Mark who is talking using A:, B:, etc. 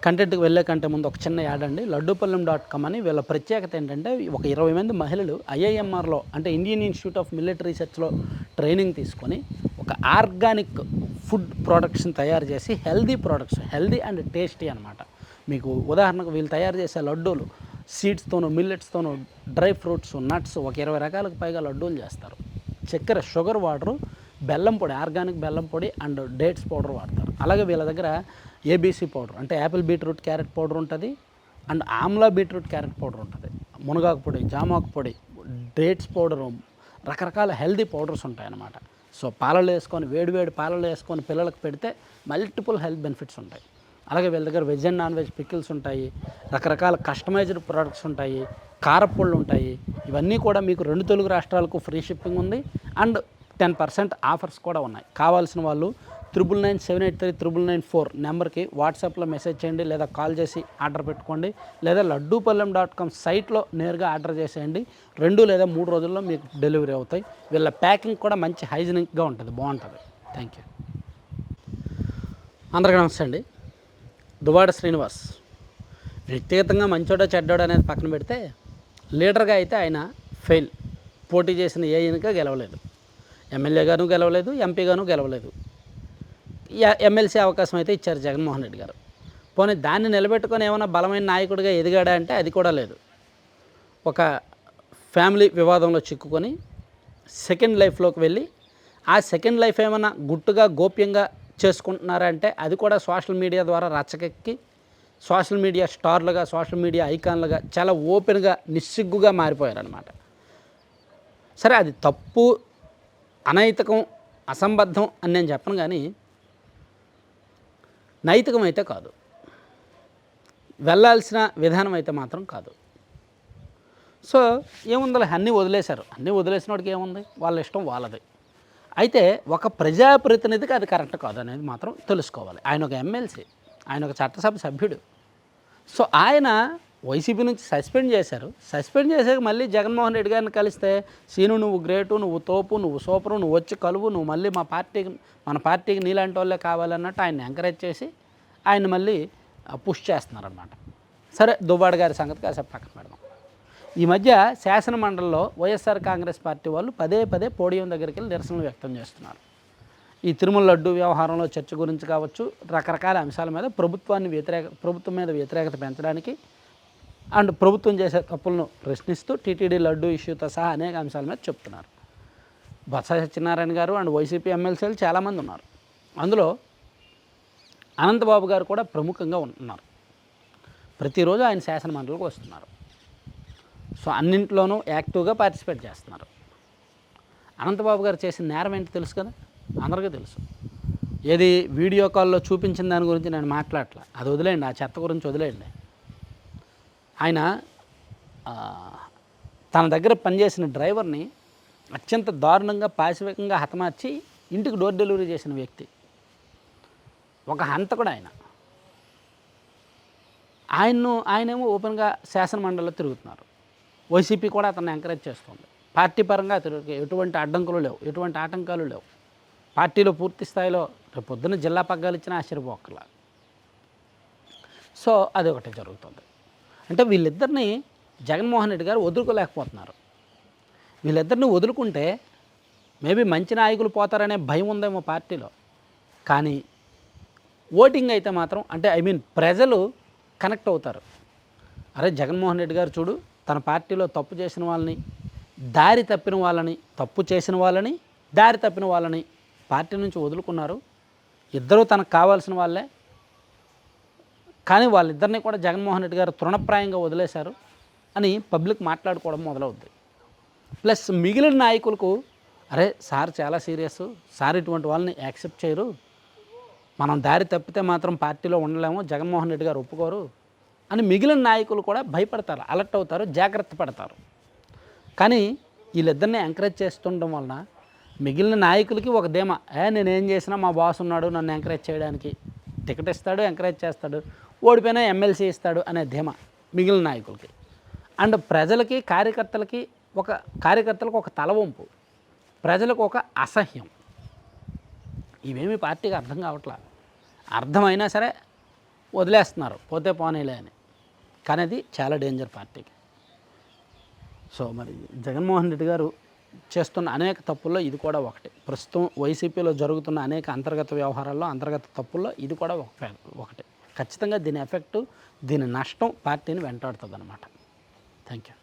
A: కంటెంట్కి వెళ్ళే కంటే ముందు ఒక చిన్న యాడ్ అండి. లడ్డూపల్లెం.com అని వీళ్ళ ప్రత్యేకత ఏంటంటే ఒక 20 మంది మహిళలు ఐఐఎంఆర్లో అంటే ఇండియన్ ఇన్స్టిట్యూట్ ఆఫ్ మిలిటరీ రీసెర్చ్లో ట్రైనింగ్ తీసుకొని ఒక ఆర్గానిక్ ఫుడ్ ప్రొడక్ట్స్ని తయారు చేసి healthy products, healthy and tasty అనమాట. మీకు ఉదాహరణకు వీళ్ళు తయారు చేసే లడ్డూలు సీడ్స్తోనూ, మిల్లెట్స్తోనూ, డ్రై ఫ్రూట్స్, నట్స్ ఒక 20 రకాలకు పైగా లడ్డూలు చేస్తారు. చక్కెర, షుగర్ వాడరు, బెల్లం పొడి, ఆర్గానిక్ బెల్లం పొడి అండ్ డేట్స్ పౌడర్ వాడతారు. అలాగే వీళ్ళ దగ్గర ఏబీసీ పౌడర్ అంటే యాపిల్ బీట్రూట్ క్యారెట్ పౌడర్ ఉంటుంది and Amla beetroot carrot powder ఉంటుంది. మునగాకు పొడి, జామాకు పొడి, డేట్స్ పౌడరు, రకరకాల హెల్దీ పౌడర్స్ ఉంటాయన్నమాట. సో పాలలో వేసుకొని వేడివేడి పాలలో వేసుకొని పిల్లలకు పెడితే మల్టిపుల్ హెల్త్ బెనిఫిట్స్ ఉంటాయి. అలాగే వీళ్ళ దగ్గర veg and non veg pickles ఉంటాయి, రకరకాల కస్టమైజ్డ్ ప్రొడక్ట్స్ ఉంటాయి, కారపొళ్ళు ఉంటాయి. ఇవన్నీ కూడా మీకు 2 తెలుగు రాష్ట్రాలకు ఫ్రీ షిప్పింగ్ ఉంది అండ్ 10% ఆఫర్స్ కూడా ఉన్నాయి. కావాల్సిన వాళ్ళు 9997839994 నెంబర్కి వాట్సాప్లో మెసేజ్ చేయండి లేదా కాల్ చేసి ఆర్డర్ పెట్టుకోండి, లేదా లడ్డూపల్లెం.com సైట్లో నేరుగా ఆర్డర్ చేసేయండి. 2 లేదా 3 రోజుల్లో మీకు డెలివరీ అవుతాయి. వీళ్ళ ప్యాకింగ్ కూడా మంచి హైజీనిక్గా ఉంటుంది, బాగుంటుంది. Thank you. అందరికీ నమస్తే అండి. దువ్వాడ శ్రీనివాస్ వ్యక్తిగతంగా మంచోడా చెడ్డోడా అనేది పక్కన పెడితే లీడర్గా అయితే ఆయన ఫెయిల్. పోటీ చేసిన ఏ ఎన్నిక గెలవలేదు, ఎమ్మెల్యేగాను గెలవలేదు, ఎంపీగాను గెలవలేదు. ఎమ్మెల్సీ అవకాశం అయితే ఇచ్చారు జగన్మోహన్ రెడ్డి గారు. పోనీ దాన్ని నిలబెట్టుకొని ఏమైనా బలమైన నాయకుడిగా ఎదిగాడా అంటే అది కూడా లేదు. ఒక ఫ్యామిలీ వివాదంలో చిక్కుకొని సెకండ్ లైఫ్లోకి వెళ్ళి ఆ సెకండ్ లైఫ్ ఏమైనా గుట్టుగా గోప్యంగా చేసుకుంటున్నారా అంటే అది కూడా సోషల్ మీడియా ద్వారా రచ్చకెక్కి సోషల్ మీడియా స్టార్లుగా, సోషల్ మీడియా ఐకాన్లుగా చాలా ఓపెన్గా నిస్సిగ్గుగా మారిపోయారనమాట. సరే, అది తప్పు, అనైతికం, అసంబద్ధం అని నేను చెప్పను, కానీ నైతికం అయితే కాదు, వెళ్ళాల్సిన విధానం అయితే మాత్రం కాదు. సో ఏముంది, అన్నీ వదిలేశారు. అన్నీ వదిలేసిన వాడికి ఏముంది, వాళ్ళ ఇష్టం వాళ్ళది. అయితే ఒక ప్రజాప్రతినిధికి అది కరెక్ట్ కాదు అనేది మాత్రం తెలుసుకోవాలి. ఆయన ఒక ఎమ్మెల్సీ, ఆయన ఒక చట్టసభ సభ్యుడు. సో ఆయన వైసీపీ నుంచి సస్పెండ్ చేశారు. సస్పెండ్ చేసాక మళ్ళీ జగన్మోహన్ రెడ్డి గారిని కలిస్తే సీను నువ్వు గ్రేటు, నువ్వు తోపు, నువ్వు సూపరు, నువ్వు వచ్చి కలువు, నువ్వు మళ్ళీ మన పార్టీకి నీలాంటి వాళ్ళే కావాలన్నట్టు ఆయన ఎంకరేజ్ చేసి ఆయన మళ్ళీ పుష్ చేస్తున్నారనమాట. సరే, దువ్వాడ గారి సంగతి కాసేపు పక్కన పెడదాం. ఈ మధ్య శాసనమండలిలో వైఎస్ఆర్ కాంగ్రెస్ పార్టీ వాళ్ళు పదే పోడియం దగ్గరికి వెళ్ళి నిరసనలు వ్యక్తం చేస్తున్నారు. ఈ తిరుమల లడ్డు వ్యవహారంలో చర్చ గురించి కావచ్చు, రకరకాల అంశాల మీద ప్రభుత్వం మీద వ్యతిరేకత పెంచడానికి అండ్ ప్రభుత్వం చేసే తప్పులను ప్రశ్నిస్తూ టీటీడీ లడ్డు ఇష్యూతో సహా అనేక అంశాల మీద చెప్తున్నారు. బొత్స సత్యనారాయణ గారు అండ్ వైసీపీ ఎమ్మెల్సీలు చాలామంది ఉన్నారు. అందులో అనంతబాబు గారు కూడా ప్రముఖంగా ఉంటున్నారు. ప్రతిరోజు ఆయన శాసనమండలికి వస్తున్నారు. సో అన్నింట్లోనూ యాక్టివ్గా పార్టిసిపేట్ చేస్తున్నారు. అనంతబాబు గారు చేసిన నేరం ఏంటి తెలుసు కదా, అందరికీ తెలుసు. ఏది వీడియో కాల్లో చూపించిన దాని గురించి నేను మాట్లాడట్లా, అది వదిలేయండి, ఆ చెత్త గురించి వదిలేయండి. ఆయన తన దగ్గర పనిచేసిన డ్రైవర్ని అత్యంత దారుణంగా పాశవికంగా హతమార్చి ఇంటికి డోర్ డెలివరీ చేసిన వ్యక్తి, ఒక హంతకుడు ఆయనేమో ఓపెన్గా శాసనమండలిలో తిరుగుతున్నారు. వైసీపీ కూడా అతన్ని ఎంకరేజ్ చేస్తుంది. పార్టీ పరంగా ఎటువంటి అడ్డంకులు లేవు, ఎటువంటి ఆటంకాలు లేవు. పార్టీలో పూర్తి స్థాయిలో రేపు పొద్దున్న జిల్లా పగ్గాలు ఇచ్చినా ఆశ్చర్యపోకర్లా. సో అది ఒకటి జరుగుతుంది. అంటే వీళ్ళిద్దరిని జగన్మోహన్ రెడ్డి గారు వదులుకోలేకపోతున్నారు. వీళ్ళిద్దరిని వదులుకుంటే మేబీ మంచి నాయకులు పోతారనే భయం ఉందేమో పార్టీలో, కానీ ఓటింగ్ అయితే మాత్రం అంటే ప్రజలు కనెక్ట్ అవుతారు. అరే జగన్మోహన్ రెడ్డి గారు చూడు, తన పార్టీలో తప్పు చేసిన వాళ్ళని, దారి తప్పిన వాళ్ళని, తప్పు చేసిన వాళ్ళని, దారి తప్పిన వాళ్ళని పార్టీ నుంచి వదులుకున్నారు. ఇద్దరూ తనకు కావాల్సిన వాళ్ళే, కానీ వాళ్ళిద్దరినీ కూడా జగన్మోహన్ రెడ్డి గారు తృణప్రాయంగా వదిలేశారు అని పబ్లిక్ మాట్లాడుకోవడం మొదలవుద్ది. ప్లస్ మిగిలిన నాయకులకు అరే సార్ చాలా సీరియస్, సార్ ఇటువంటి వాళ్ళని యాక్సెప్ట్ చేయరు, మనం దారి తప్పితే మాత్రం పార్టీలో ఉండలేము, జగన్మోహన్ రెడ్డి గారు ఒప్పుకోరు అని మిగిలిన నాయకులు కూడా భయపడతారు, అలర్ట్ అవుతారు, జాగ్రత్త పడతారు. కానీ వీళ్ళిద్దరిని ఎంకరేజ్ చేస్తుండడం వలన మిగిలిన నాయకులకి ఒక ధీమా, నేనేం చేసినా మా బాస్ ఉన్నాడు నన్ను ఎంకరేజ్ చేయడానికి, టికెట్ ఇస్తాడు, ఎంకరేజ్ చేస్తాడు, ఓడిపోయినా ఎమ్మెల్సీ ఇస్తాడు అనే ధీమా మిగిలిన నాయకులకి. అండ్ ప్రజలకి కార్యకర్తలకు ఒక తలవంపు, ప్రజలకు ఒక అసహ్యం. ఇవేమీ పార్టీకి అర్థం కావట్లా. అర్థమైనా సరే వదిలేస్తున్నారు పోతే పోనీలే అని. కానీ అది చాలా డేంజర్ పార్టీకి. సో మరి జగన్మోహన్ రెడ్డి గారు చేస్తున్న అనేక తప్పుల్లో ఇది కూడా ఒకటి. ప్రస్తుతం వైసీపీలో జరుగుతున్న అనేక అంతర్గత వ్యవహారాల్లో, అంతర్గత తప్పుల్లో ఇది కూడా ఒకటి. ఖచ్చితంగా దీని ఎఫెక్టు, దీని నష్టం పార్టీని వెంటాడుతుంది అన్నమాట. Thank you.